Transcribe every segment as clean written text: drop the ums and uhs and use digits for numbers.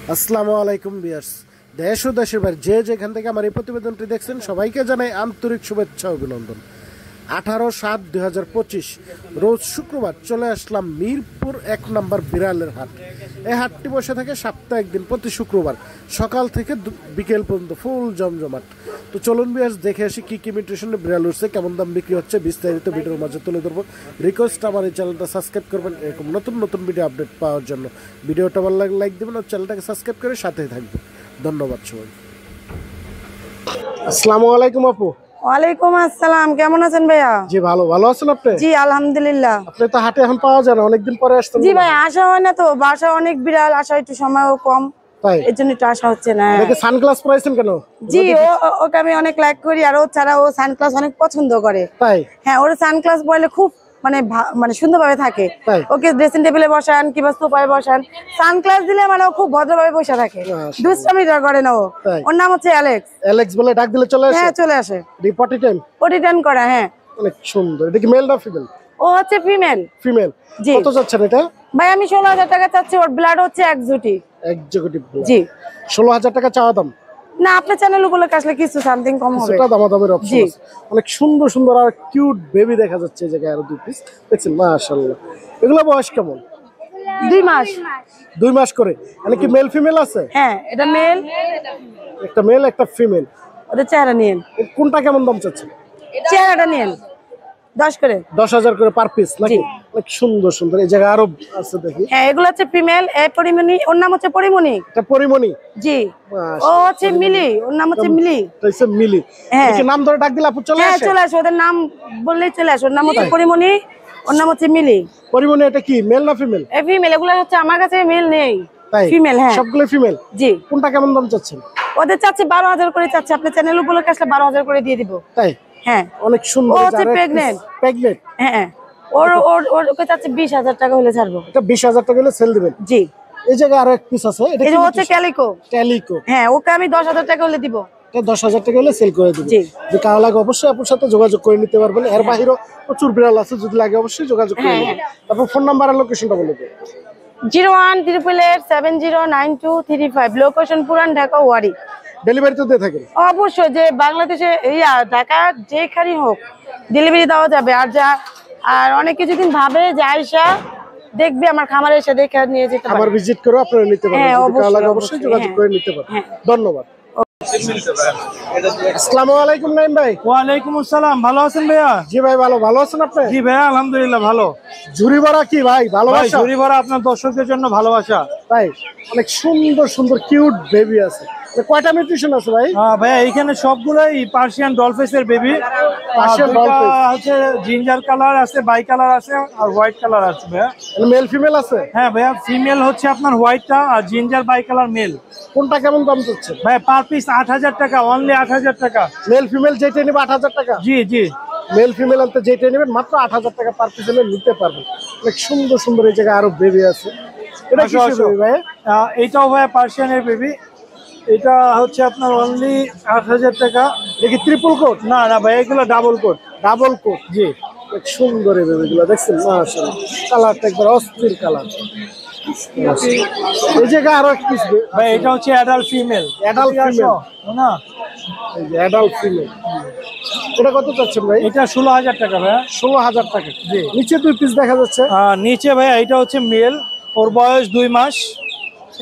আসসালামু আলাইকুম ভিউয়ার্স, দেশ ও দেশের বাইরে যে যেখান থেকে আমার এই প্রতিবেদনটি দেখছেন সবাইকে জানাই আন্তরিক শুভেচ্ছা ও অভিনন্দন। 18/7/2025 রোজ শুক্রবার চলে আসলাম মিরপুর 1 নম্বর বিড়ালের হাট। এই হাটটি বসে থাকে সপ্তাহে একদিন প্রতি শুক্রবার সকাল থেকে বিকেল পর্যন্ত ফুল জমজমাট। তো চলুন ভিউয়ার্স দেখে আসি কি কি মিউটেশনে বিড়াল উঠছে, কেমন দাম বিক্রি হচ্ছে, বিস্তারিত ভিডিওর মাঝে তুলে ধরবো। রিকোয়েস্ট আমার এই চ্যানেলটা সাবস্ক্রাইব করবেন এরকম নতুন নতুন ভিডিও আপডেট পাওয়ার জন্য। ভিডিওটা ভালো লাগলে লাইক দেবেন আর চ্যানেলটাকে সাবস্ক্রাইব করে সাথেই থাকবেন। ধন্যবাদ সবাই। আসসালামু আলাইকুম আপু। ওয়ালাইকুম আসসালাম, কেমন আছেন ভাইয়া? জি ভালো আছেন আপনি? জি আলহামদুলিল্লাহ। আপনি তো হাটে এখন পাওয়া যায় না, অনেকদিন পরে আসছেন। জি ভাই, আসা হয় না তো, বাসা অনেক বিড়াল, আসা একটু সময়ও কম, তাই এর জন্য একটু আসা হচ্ছে না। দেখে সানগ্লাস পরাইছেন কেন? জি ওকে আমি অনেক লাইক করি, আর ও ছাড়া ও সানগ্লাস অনেক পছন্দ করে। তাই হ্যাঁ, ওর সানগ্লাস পরলে খুব মানে সুন্দরভাবে থাকে। ওকে ড্রেসিং টেবিলে বসান কিংবা সোফায় বসান, সানগ্লাস দিলে মানে ও খুব ভদ্রভাবে বসে থাকে, দুষ্টামিটা করে না ও। ওর নাম হচ্ছে অ্যালেক্স বলে ডাক দিলে চলে আসে? হ্যাঁ চলে আসে। পটি টাইম করে। হ্যাঁ অনেক সুন্দর। এটা কি মেল না ফিমেল? ও হচ্ছে ফিমেল। জি। কত যাচ্ছেন এটা? ভাই আমি 16,000 টাকা চাচ্ছি, ওর ব্লাড হচ্ছে এক্সিকিউটিভ। জি 16,000 টাকা চাওয়া দাম না, আপনার চ্যানেল উপলক্ষে আসলে কিছু সামথিং কম হবে। সেটা দামাদামের অপশন আছে। অনেক সুন্দর সুন্দর আর কিউট বেবি দেখা যাচ্ছে এই জায়গায়, আরো 2 পিস দেখছেন, মাশাআল্লাহ। এগুলা বয়স কেমন? 2 মাস। 2 মাস করে। মানে কি মেল ফিমেল আছে? হ্যাঁ এটা মেল, একটা মেল একটা ফিমেল। ওদের চেহারা নিয়েন। কোনটা কেমন দাম চাচ্ছেন? চেহারাটা নিয়েন 10 করে। 10,000 করে পার পিস নাকি? অনেক সুন্দর সুন্দর এই জায়গায় আরো আছে দেখি। হ্যাঁ এগুলো হচ্ছে ফিমেল। এই পরিমণি, ওর নাম হচ্ছে পরিমণি। এটা পরিমণি? জি। ও হচ্ছে মিলি, ওর নাম হচ্ছে মিলি। এটা হচ্ছে মিলি। কি নাম ধরে ডাক দিলে আপু চলে আসে? হ্যাঁ চলে আসে, ওদের নাম বললেই চলে আসে। ওর নাম হচ্ছে পরিমণি, ওর নাম হচ্ছে মিলি। পরিমণি এটা কি মেল না ফিমেল? এই ফিমেল। এগুলো হচ্ছে আমার কাছে মেল নেই, তাই ফিমেল। হ্যাঁ সবগুলো ফিমেল। জি। কোনটা কেমন দাম চাচ্ছেন? ওদের চাচ্ছি 12,000 করে চাচ্ছি, আপনার চ্যানেল উপলক্ষে আসলে 12,000 করে দিয়ে দিব। তাই? হ্যাঁ অনেক সুন্দর। ও হচ্ছে প্রেগন্যান্ট। হ্যাঁ ওর কাছে 20,000 টাকা হলে ছাড়বো। এটা 20,000 টাকা হলে সেল দিবেন? জি। এই জায়গায় আরো এক পিস আছে, এটা কি হচ্ছে? ক্যালিকো। হ্যাঁ ওকে আমি 10,000 টাকা হলে দিব। এটা 10,000 টাকা হলে সেল করে দিব। জি। যদি কারো লাগে অবশ্যই আপুর সাথে যোগাযোগ করে নিতে পারবেন। এর বাইরেও প্রচুর বিড়াল আছে, যদি লাগে অবশ্যই যোগাযোগ করে নেবেন। তারপর ফোন নাম্বার আর লোকেশনটা বলে দিন। 01888709235, লোকেশন পুরান ঢাকা ওয়ারি। ডেলিভারি তো দিয়ে থাকেন? অবশ্যই, যে বাংলাদেশে ঢাকা যেখানেই হোক ডেলিভারি দেওয়া যাবে। আর অনেকে যদি ভাবে যে আয়শা দেখবে আমার খামারে এসে দেখে নিয়ে যেতে পারে, খামার ভিজিট করে আপনারা নিতে পারবেন। যদি কারো লাগে অবশ্যই যোগাযোগ করে নিতে পারবেন। ধন্যবাদ। আসসালামু আলাইকুম নাইম ভাই। ওয়ালাইকুম আসসালাম, ভালো আছেন ভাইয়া? জি ভাই ভালো আছেন আপনি? জি ভাইয়া আলহামদুলিল্লাহ ভালো। ঝুরি ভরা কি ভাই ভালোবাসা? ঝুরি ভরা আপনার দর্শকদের জন্য ভালোবাসা। তাই অনেক সুন্দর সুন্দর কিউট বেবি আছে। কয়টা মিউটেশন আছে ভাই? ভাইয়া এইখানে সবগুলোই পার্সিয়ান ডলফিসের বেবি। হচ্ছে জিঞ্জার কালার আছে, বাই কালার আছে আর হোয়াইট কালার আছে ভাইয়া। মেল ফিমেল আছে? হ্যাঁ ভাইয়া, ফিমেল হচ্ছে আপনার হোয়াইটটা আর জিঞ্জার বাই কালার মেল। কোনটা কেমন দাম চাচ্ছেন ভাই? পার পিস 8,000 টাকা, অনলি 8,000 টাকা। মেল ফিমেল যেটা নেবে 8,000 টাকা? জি জি। মেল ফিমেল আনতে যেটা নেবেন মাত্র 8,000 টাকা পার পিস হলে নিতে পারবেন। অনেক সুন্দর সুন্দর এই জায়গায় আরো বেবি আছে। এটা কি বেবি ভাই? এইটাও ভাইয়া পার্সিয়ানের বেবি। এটা হচ্ছে আপনার অনলি 8,000 টাকা। দেখি ট্রিপল কোট? না ভাই, এগুলো ডাবল কোট। Double quote? জি। অনেক সুন্দর এই বেবিগুলো দেখছেন, মাশাআল্লাহ। কালারটা একবার অস্থির কালার। এই জায়গায় আরো এক পিস ভাই, এটা হচ্ছে অ্যাডাল্ট ফিমেল। অ্যাডাল্ট ফিমেল না, এই যে অ্যাডাল্ট ফিমেল। এটা কত চাচ্ছেন ভাই? এটা 16,000 টাকা ভাইয়া। 16,000 টাকা। জি। নিচে 2 পিস দেখা যাচ্ছে। নিচে ভাইয়া এটা হচ্ছে মেল, ওর বয়স 2 মাস।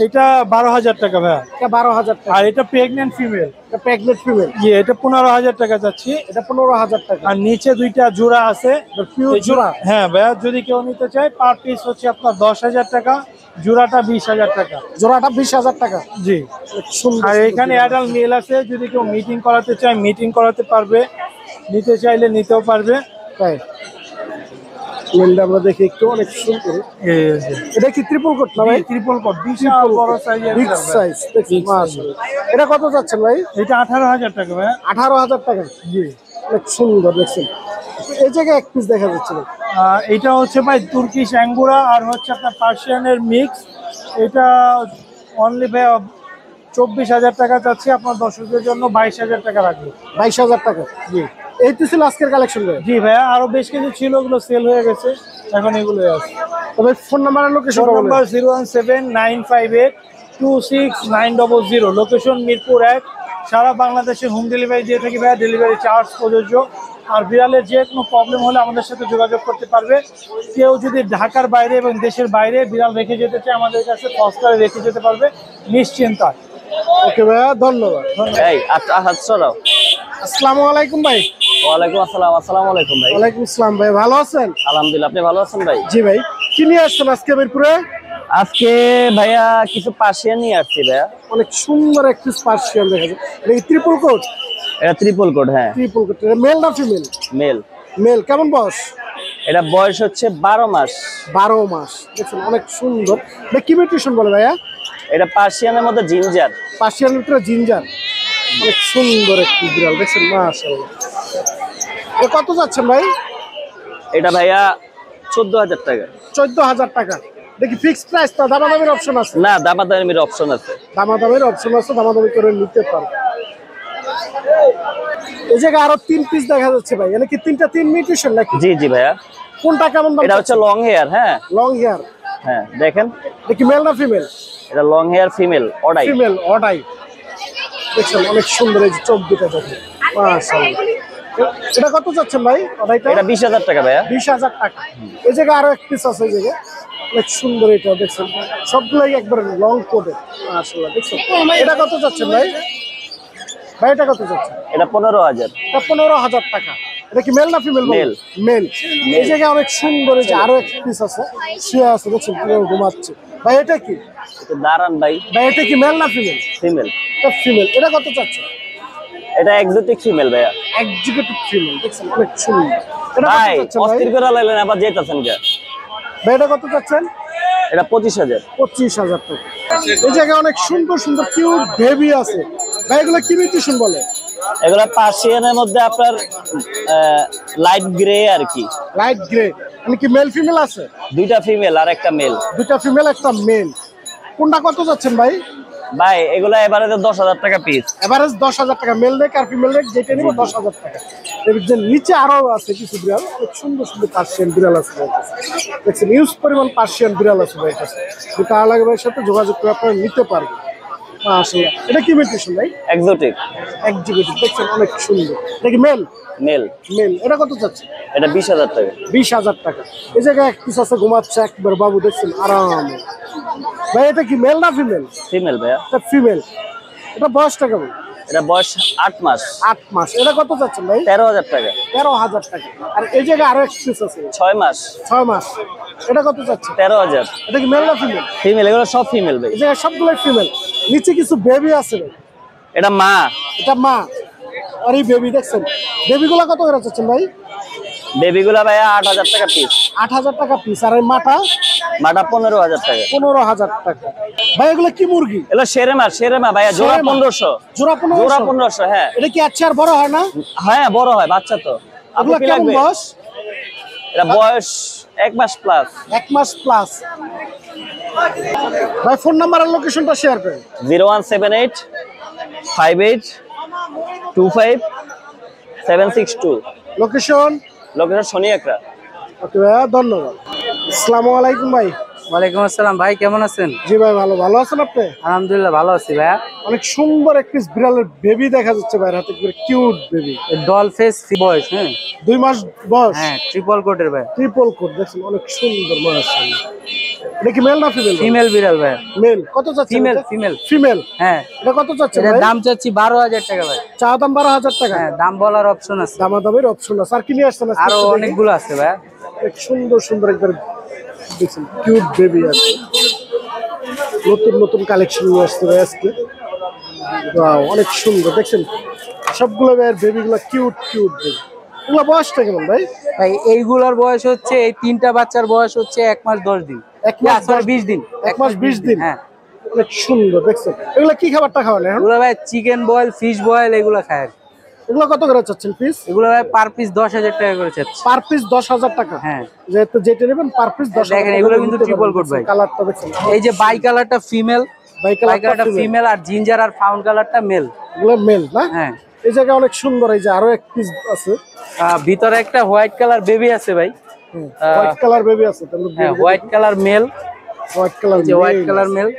এটা 12,000 টাকা ভাইয়া। এটা 12,000 টাকা। আর এটা প্রেগন্যান্ট ফিমেল। এটা প্রেগন্যান্ট ফিমেল? জি। এটা 15,000 টাকা যাচ্ছি। এটা 15,000 টাকা। আর নিচে 2টা জোড়া আছে, পিওর জোড়া? হ্যাঁ ভাইয়া, যদি কেউ নিতে চায় পার পিস হচ্ছে আপনার 10,000 টাকা, জোড়াটা 20,000 টাকা। জোড়াটা 20,000 টাকা? জি। আর এখানে অ্যাডাল্ট মেল আছে, যদি কেউ মিটিং করাতে চায় মিটিং করাতে পারবে, নিতে চাইলে নিতেও পারবে। তাই মেলটা আমরা দেখি একটু, অনেক সুন্দর। এটা কি ট্রিপল কোট না ভাই? ট্রিপল কোট, বিশাল বড় সাইজের, বিগ সাইজ। মাশাআল্লাহ। এটা কত যাচ্ছেন ভাই? এটা 18,000 টাকা ভাই। 18,000 টাকা? জি। অনেক সুন্দর দেখছেন। এই জায়গায় এক পিস দেখা যাচ্ছে ভাই। এটা হচ্ছে ভাই তুর্কিশ অ্যাঙ্গুরা আর হচ্ছে আপনার পার্সিয়ানের মিক্স। এটা অনলি ভাই 24,000 টাকা চাচ্ছি, আপনার দর্শকদের জন্য 22,000 টাকা রাখবে। 22,000 টাকা? জি। এই তো ছিল আজকের কালেকশন ভাই? জি ভাইয়া, আরো বেশ কিছু ছিল, ওগুলো সেল হয়ে গেছে, এখন এগুলো আছে। তবে ফোন নাম্বার আর location? Phone number 0179581 2690। Location Mirpur 1। সারা বাংলাদেশে হোম ডেলিভারি দিয়ে থাকি ভাইয়া, ডেলিভারি চার্জ প্রযোজ্য। আর বিড়ালের যে কোনো প্রবলেম হলে আমাদের সাথে যোগাযোগ করতে পারবে। কেউ যদি ঢাকার বাইরে এবং দেশের বাইরে বিড়াল রেখে যেতে চায় আমাদের কাছে সস্তায় রেখে যেতে পারবে নিশ্চিন্তায়। ওকে ভাইয়া, ধন্যবাদ। আসসালামু আলাইকুম ভাই। ওয়ালাইকুম আসসালাম। আসসালামু আলাইকুম ভাই। ওয়ালাইকুম আসসালাম ভাই, ভালো আছেন? আলহামদুলিল্লাহ, আপনি ভালো আছেন ভাই? জি ভাই, কি নিয়ে আসছেন আজকে মিরপুরে? আজকে ভাইয়া কিছু পার্সিয়ান নিয়ে আসছি ভাইয়া। অনেক সুন্দর একটি পার্সিয়ান দেখা যায়। এটা ট্রিপল কোট? এটা ট্রিপল কোড। হ্যাঁ, ট্রিপল কোট। এটা মেল না ফিমেল? মেল। মেল। কেমন বয়স? এটা বয়স হচ্ছে 12 মাস। 12 মাস। দেখছেন অনেক সুন্দর। এটা কি মিউটেশন বলে ভাইয়া? এটা পার্সিয়ানের মধ্যে জিঞ্জার। পার্সিয়ান ভিতরে জিঞ্জার। অনেক সুন্দর একটি বিড়াল দেখছেন, মাশাআল্লাহ। এটা কত যাচ্ছেন ভাই? এটা ভাইয়া 14,000 টাকা। 14,000 টাকা। দেখি ফিক্সড প্রাইস না দামাদামির অপশন আছে? না, দামাদামির অপশন আছে। দামাদামির অপশন আছে, দামাদামি করে নিতে পারবে। এই জায়গায় আরো 3 পিস দেখা যাচ্ছে ভাই। এটা কি তিনটা 3 মিউটেশন নাকি? জি জি ভাইয়া। কোনটা কেমন দাম? এটা হচ্ছে লং হেয়ার। হ্যাঁ, লং হেয়ার। হ্যাঁ দেখেন, দেখি মেল না ফিমেল? এটা লং হেয়ার ফিমেল অডাই। ফিমেল অডাই। দেখছেন অনেক সুন্দর, এই যে চোখ দুটো দেখেন, মাশাআল্লাহ। এটা কত যাচ্ছেন ভাই অডাইটা? এটা 20,000 টাকা ভাইয়া। 20,000 টাকা। এই জায়গায় আরো এক পিস আছে, এই জায়গায় অনেক সুন্দর। এটা দেখছেন সবগুলাই একবার লং কোডে, মাশাআল্লাহ। দেখছেন এটা কত যাচ্ছেন ভাই? ভাই এটা কত যাচ্ছে? এটা 15,000। এটা 15,000 টাকা। এটা কি মেল না ফিমেল? মেল। মেল। এই জায়গায় অনেক সুন্দর, এই যে আরো এক পিস আছে, শুয়ে আছে দেখছেন, কিভাবে ঘুমাচ্ছে। ভাই এটা কি? এটা দাঁড়ান ভাই। ভাই এটা কি মেল না ফিমেল? ফিমেল। এটা ফিমেল। এটা কত চাচ্ছে? এটা এক্সোটিক ফিমেল ভাইয়া। Executive female. দেখছেন অনেক সুন্দর। এটা ভাই কত চাচ্ছেন ভাই? অস্থির করে লাইলেন, আবার যেতেছেন কে? ভাই এটা কত চাচ্ছেন? এটা 25,000। 25,000 টাকা। এই জায়গায় অনেক সুন্দর সুন্দর কিউট বেবি আছে। ভাই এগুলো কি মিউটেশন বলে? এগুলা পার্সিয়ানের মধ্যে আপনার লাইট গ্রে আর কি। Light grey. মানে কি মেল ফিমেল আছে? দুইটা ফিমেল আর একটা মেল। দুইটা ফিমেল একটা মেল। কোনটা কত যাচ্ছেন ভাই? ভাই এগুলা এবারে 10,000 টাকা পিস। এভারেজ 10,000 টাকা। মেল রেক আর ফিমেল রেক যেটা নিব 10,000 টাকা। এর যে নিচে আরো আছে কিছু বিড়াল, খুব সুন্দর সুন্দর পার্সিয়ান বিড়াল আছে ভাই কাছে। দেখছেন ইউজ পরিমাণ পার্সিয়ান বিড়াল আছে ভাই কাছে। যেটা আলাদা ভাইয়ের সাথে যোগাযোগ করে আপনারা নিতে পারবেন। মাশাআল্লাহ। এটা কি মিউটেশন ভাই? এক্সোটিক। এক্সিকিউটিভ। দেখছেন অনেক সুন্দর। এটা কি মেল? মেল। মেল। এটা কত যাচ্ছে? এটা 20,000 টাকা। 20,000 টাকা। এই জায়গায় এক পিস আছে, ঘুমাচ্ছে একবার বাবু, দেখছেন আরামে। ভাই এটা কি মেল না ফিমেল? ফিমেল ভাইয়া। এটা ফিমেল। এটা বয়সটা কেমন? এটা বয়স 8 মাস। 8 মাস। এটা কত যাচ্ছেন ভাই? 13,000 টাকা। 13,000 টাকা। আর এই জায়গায় আরো এক পিস আছে, 6 মাস। 6 মাস। এটা কত যাচ্ছে? 13,000। এটা কি মেল না ফিমেল? ফিমেল। এগুলো সব ফিমেল ভাই। এই জায়গায় সবগুলো ফিমেল। নিচে কিছু বেবি আছে ভাই। এটা মা। এটা মা। আর এই বেবি দেখছেন। বেবিগুলো কত করে যাচ্ছেন ভাই? বেবিগুলা ভাইয়া 8,000 টাকা পিস। 8,000 টাকা পিস। আর এই মাটা? মাটা 15,000 টাকা। 15,000 টাকা। ভাই এগুলো কি মুরগি? এগুলো শেরেমা ভাইয়া। জোড়া 1500। জোড়া 1500? জোড়া 1500। হ্যাঁ। এটা কি আচ্ছা আর বড় হয় না? হ্যাঁ বড় হয়, বাচ্চা তো। এগুলো আপনার কি কেমন লাগবে? বয়স? এটা বয়স 1 মাস প্লাস। 1 মাস প্লাস। ভাই ফোন নাম্বার আর লোকেশনটা শেয়ার করেন। 0178 58 25 762। লোকেশন? লোকেশন শনি একরা। ওকে ভাইয়া, ধন্যবাদ। আসসালামু আলাইকুম ভাই। ওয়ালাইকুম আসসালাম ভাই, কেমন আছেন? জি ভাই ভালো। ভালো আছেন আপনি? আলহামদুলিল্লাহ ভালো আছি ভাইয়া। অনেক সুন্দর এক পিস বিড়ালের বেবি দেখা যাচ্ছে ভাইয়ের হাতে, কিউট বেবি। ডল ফেস বয়স, হ্যাঁ 2 মাস বয়স। হ্যাঁ ট্রিপল কোটের ভাই। Triple coat. দেখছেন অনেক সুন্দর, মাশাআল্লাহ। এটা কি মেল না ফিমেল? ফিমেল বিড়াল ভাই। মেল। কত চাচ্ছেন? Female female female. হ্যাঁ। এটা কত চাচ্ছেন এটার ভাই? দাম চাচ্ছি 12,000 টাকা ভাই। চা দাম 12,000 টাকা। হ্যাঁ, দাম বলার অপশন আছে। দামাদামের অপশন আছে। আর কি নিয়ে আসছেন আজকে? আরো অনেকগুলো আছে ভাই। অনেক সুন্দর সুন্দর একবার দেখছেন কিউট বেবি আছে। নতুন নতুন কালেকশন নিয়ে আসছে ভাই আজকে। ওয়াও, অনেক সুন্দর। দেখছেন সবগুলো ভাইয়ের বেবিগুলো কিউট কিউট বেবি। এগুলো বয়সটা কেমন ভাই? ভাই এইগুলোর বয়স হচ্ছে, এই তিনটা বাচ্চার বয়স হচ্ছে 1 মাস 10 দিন। 1 মাস 20 দিন। 1 মাস 20 দিন। হ্যাঁ। অনেক সুন্দর। দেখছেন এগুলো কি খাবারটা খাওয়ান এখন? এগুলো ভাই চিকেন বয়েল, ফিশ বয়েল এগুলো খায়। এগুলো কত করে চাচ্ছেন পিস? এগুলো ভাই পার পিস 10,000 টাকা করে চাচ্ছি। পার পিস 10,000 টাকা। হ্যাঁ। যেহেতু যেটা নেবেন পার পিস 10,000 দেখেন এগুলো কিন্তু ট্রিপল কোট ভাই। কালারটা দেখছেন। এই যে বাই কালারটা ফিমেল, বাই কালারটা কালারটা ফিমেল, আর জিঞ্জার আর ফাউন্ড কালারটা মেল। এগুলো মেল না? হ্যাঁ। এই জায়গায় অনেক সুন্দর। এই যে আরো এক পিস আছে। ভিতরে একটা হোয়াইট কালার বেবি আছে ভাই। হোয়াইট কালার বেবি আছে। তাহলে হ্যাঁ, white colour male. White colour. যে হোয়াইট কালার মেল।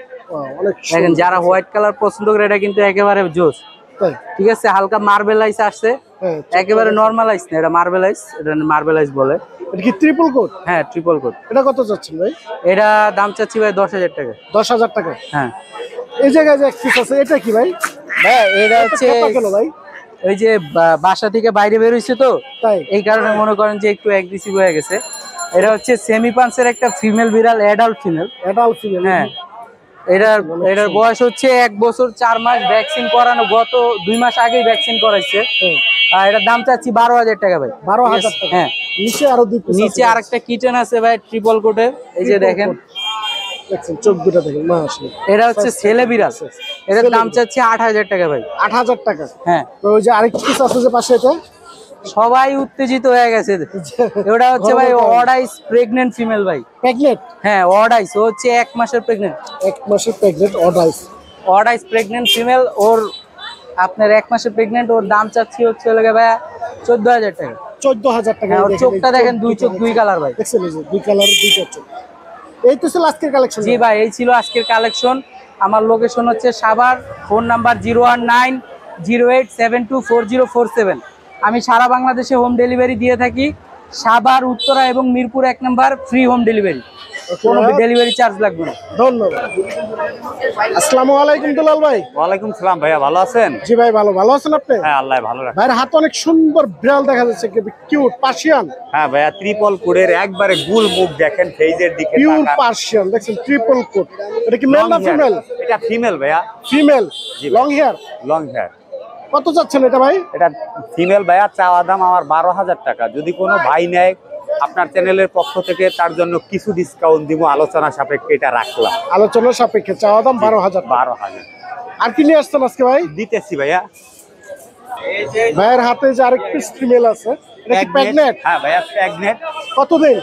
অনেক দেখেন যারা হোয়াইট কালার পছন্দ করে এটা কিন্তু একেবারে জোস। তাই ঠিক আছে, হালকা মার্বেলাইজ আসছে, হ্যাঁ একেবারে নরমালাইজ না, এটা মার্বেলাইজ, এটা মার্বেলাইজ বলে। এটা কি ট্রিপল কোট? হ্যাঁ ট্রিপল কোট। এটা কত চাচ্ছেন ভাই? এটা দাম চাচ্ছি ভাই 10,000 টাকা। 10,000 টাকা? হ্যাঁ। এই জায়গায় যে এক পিস আছে এটা কি ভাই? ভাই এটা হচ্ছে কেন ভাই? ওই যে বাসা থেকে বাইরে বের হইছে তো, তাই এই কারণে মনে করেন যে একটু অ্যাগ্রেসিভ হয়ে গেছে। এটা হচ্ছে সেমি পাঞ্চের একটা ফিমেল বিড়াল, অ্যাডাল্ট ফিমেল। Adult female? হ্যাঁ, এটার বয়স হচ্ছে 1 বছর 4 মাস, ভ্যাকসিন করানো, গত 2 মাস আগেই ভ্যাকসিন করাইছে। আর এটার দাম চাচ্ছি 12,000 টাকা ভাই। 12,000 টাকা? হ্যাঁ। নিচে আরো দুই পিস নিচে আরেকটা কিটেন আছে ভাই ট্রিপল কোটের, এই যে দেখেন, দেখছেন চোখ দুটো দেখেন মাশাআল্লাহ। এটা হচ্ছে ছেলে বিড়াল, এটার দাম চাচ্ছি 8,000 টাকা ভাই। 8,000 টাকা? হ্যাঁ। তো ওই যে আরেক পিস আছে যে পাশে এটা? সবাই উত্তেজিত হয়ে গেছে। ওটা হচ্ছে ভাই অডাইস প্রেগন্যান্ট ফিমেল ভাই। প্রেগন্যান্ট? হ্যাঁ অডাইস, ও হচ্ছে 1 মাসের প্রেগন্যান্ট। 1 মাসের প্রেগন্যান্ট অডাইস প্রেগন্যান্ট ফিমেল, ওর আপনার 1 মাসের প্রেগন্যান্ট, ওর দাম চাচ্ছি হচ্ছে লাগে ভাই 14,000 টাকা। 14,000 টাকা? হ্যাঁ, ওর চোখটা দেখেন, দুই চোখ দুই কালার ভাই। দেখছেন এই যে দুই কালার দুইটা চোখ। এই তো ছিল আজকের কালেকশন? জি ভাই, এই ছিল আজকের কালেকশন। আমার লোকেশন হচ্ছে সাভার, ফোন নাম্বার 01908724047। আমি সারা বাংলাদেশে হোম ডেলিভারি দিয়ে থাকি। সাভার, উত্তরা এবং Mirpur 1 number free home delivery, কোনো ডেলিভারি চার্জ লাগবে না। ধন্যবাদ। আসসালামু আলাইকুম দুলাল ভাই। ওয়ালাইকুম সালাম ভাইয়া, ভালো আছেন? জি ভাই ভালো। ভালো আছেন আপনি? হ্যাঁ আল্লাহ ভালো রাখে। ভাইয়ের হাতে অনেক সুন্দর বিড়াল দেখা যাচ্ছে, কিউট পার্সিয়ান। হ্যাঁ ভাইয়া, ট্রিপল কোডের একবারে গুল মুখ দেখেন, ফেজের দিকে পিওর পার্সিয়ান দেখছেন, ট্রিপল কোট। এটা কি মেল না ফিমেল? এটা ফিমেল ভাইয়া। Female, long hair? Long hair. কত চাচ্ছেন এটা ভাই? এটা ফিমেল ভাইয়া, চাওয়া দাম আমার 12,000 টাকা। যদি কোনো ভাই নেয় আপনার চ্যানেলের পক্ষ থেকে তার জন্য কিছু ডিসকাউন্ট দিব, আলোচনা সাপেক্ষে এটা রাখলাম। আলোচনা সাপেক্ষে চাওয়া দাম 12,000। 12,000 আর কি নিয়ে আসছেন আজকে ভাই? দিতেছি ভাইয়া। ভাইয়ের হাতে যে আরেক পিস ফিমেল আছে, এটা কি প্রেগন্যান্ট? হ্যাঁ ভাইয়া প্রেগনেন্ট। কতদিন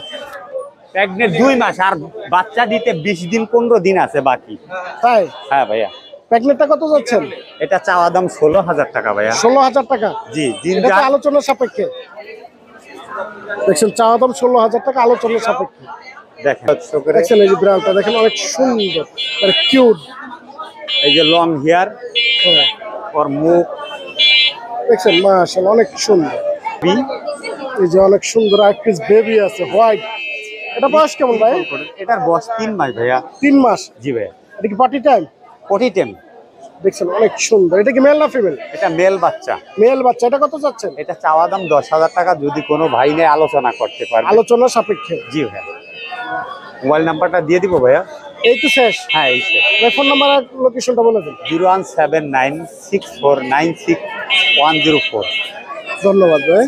প্রেগনেন্ট? 2 মাস, আর বাচ্চা দিতে 20 দিন 15 দিন আছে বাকি। তাই? হ্যাঁ ভাইয়া। প্রেগন্যান্টটা কত যাচ্ছেন? এটা চাওয়া দাম 16,000 টাকা ভাইয়া। 16,000 টাকা? জি। এটা তো আলোচনা সাপেক্ষে দেখছেন, চাওয়া দাম 16,000 টাকা, আলোচনা সাপেক্ষে। দেখছেন এই যে বিড়ালটা দেখেন, অনেক সুন্দর, মানে কিউট। এই যে লং হেয়ার, ওর মুখ দেখছেন মাশাআল্লাহ অনেক সুন্দর। এই যে অনেক সুন্দর এক পিস বেবি আছে হোয়াইট। এটা বয়স কেমন ভাই? এটার বয়স 3 মাস ভাইয়া। 3 মাস? জি ভাইয়া। এটা কি পটি টাইম? পটি টাইম। দেখছেন অনেক সুন্দর। এটা কি মেল না ফিমেল? এটা মেল বাচ্চা। মেল বাচ্চা। এটা কত চাচ্ছেন? এটা চাওয়া দাম 10,000 টাকা, যদি কোনো ভাই নেয় আলোচনা করতে পারবে। আলোচনা সাপেক্ষে? জি ভাইয়া। মোবাইল নাম্বারটা দিয়ে দিব ভাইয়া। এই তো শেষ? হ্যাঁ এই শেষ। ফোন নাম্বার আর লোকেশনটা বলে দিন। 01796496104। ধন্যবাদ ভাই।